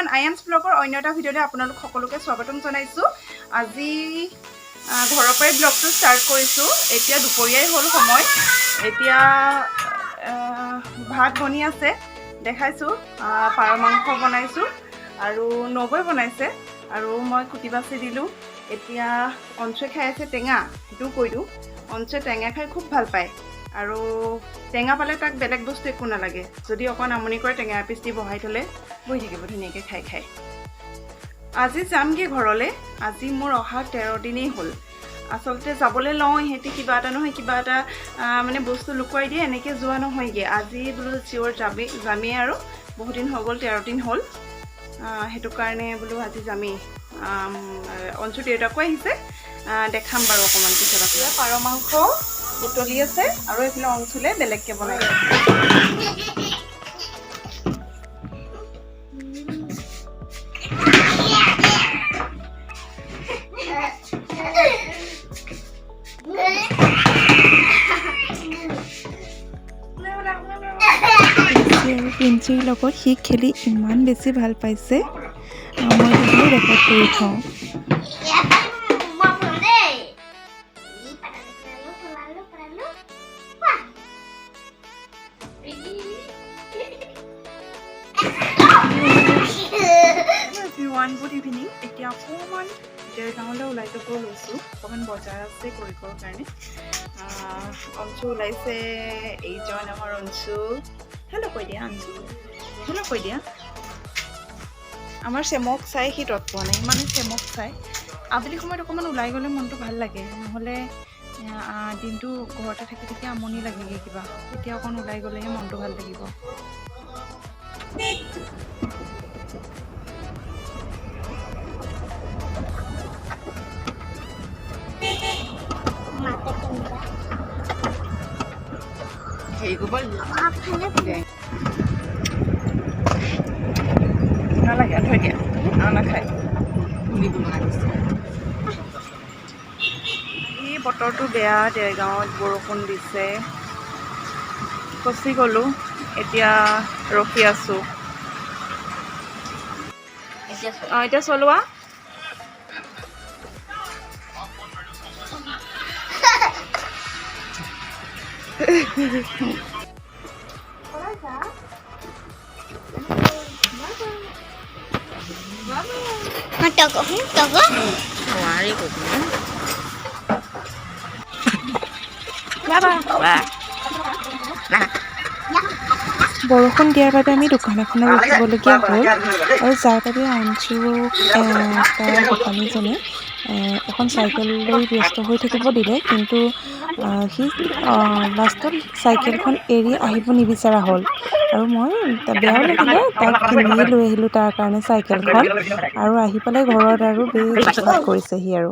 Everyone Ayans ব্লগৰ অন্য এটা ভিডিঅ'লৈ আপোনালোক সকলোকে স্বাগতম জনাইছোঁ। আজি ঘৰৰ পৰাই ব্লগটো ষ্টাৰ্ট কৰিছোঁ। এতিয়া দুপৰীয়াই হ'ল সময়। এতিয়া ভাত বনি আছে দেখাইছোঁ। পাৰ মাংস বনাইছোঁ আৰু নবৈ বনাইছে আৰু মই কুটি বাছি দিলোঁ। এতিয়া অঞ্চুৱে খাই আছে টেঙা, সেইটোও কৈ দিওঁ। অঞ্চুৱে টেঙা খাই খুব ভাল পায় আৰু টেঙা পালে তাক বেলেগ বস্তু একো নালাগে। যদি অকণ আমনি কৰে টেঙা এপিচ দি বহাই থ'লে বহি থাকিব ধুনীয়াকৈ খাই খাই। আজি যামগৈ ঘৰলৈ। আজি মোৰ অহা 13 দিনেই হ'ল। আচলতে যাবলৈ লওঁ, সিহঁতি কিবা এটা নহয় কিবা এটা মানে বস্তু লুকুৱাই দিয়ে, এনেকৈ যোৱা নহয়গৈ। আজি বোলো চিয়ৰ যামেই আৰু বহুত দিন হৈ গ'ল, 13 দিন হ'ল। সেইটো কাৰণে বোলো আজি যামেই। অঞ্চুৰ দেউতাকো আহিছে, দেখাম বাৰু অকণমান পিছত। আপোনাৰ পাৰ মাংস বুটলি আছে আৰু এইফালে অঞ্চুলে বেলেগকৈ বনাই আছে। পিঞ্চিৰ লগত সি খেলি ইমান বেছি ভাল পাইছে, মই দিবলৈ ৰেকৰ্ড কৰি থওঁ। Good evening. এতিয়া অকণমান গাঁৱলৈ ওলাই যাব লৈছোঁ। অকণমান বজাৰ আছে কৰিবৰ কাৰণে। অঞ্চু ওলাইছে, এইজন আমাৰ অঞ্চু। হেল্ল' কৈ দিয়া অঞ্চু, হেল্ল' কৈ দিয়া। আমাৰ চেমক চাই সি তৎ পোৱা নাই, ইমানে চেমক চাই। আবেলি সময়ত অকণমান ওলাই গ'লে মনটো ভাল লাগে, নহ'লে দিনটো ঘৰতে থাকি থাকি আমনি লাগেগৈ কিবা। এতিয়া অকণ ওলাই গ'লেহে মনটো ভাল লাগিব। নালাগে থৈ দিয়া, নাখায়। এই বতৰটো বেয়া, দেৰগাঁৱত বৰষুণ দিছে। ফচি গ'লোঁ, এতিয়া ৰখি আছোঁ। এতিয়া চলোৱা। বৰষুণ দিয়াৰ বাবে আমি দোকান এখনত ৰখিবলগীয়া হ'ল আৰু যাৰ বাবে অঞ্চুক তাৰ দোকানীজনে এখন চাইকেল লৈ ব্যস্ত হৈ থাকিব দিলে, কিন্তু সি লাষ্টত চাইকেলখন এৰি আহিব নিবিচৰা হ'ল আৰু মই বেয়াও লাগিলে, তাক কিনিয়ে লৈ আহিলোঁ তাৰ কাৰণে চাইকেলখন। আৰু আহি পেলাই ঘৰত আৰু বেছ উৎপাত কৰিছে সি আৰু।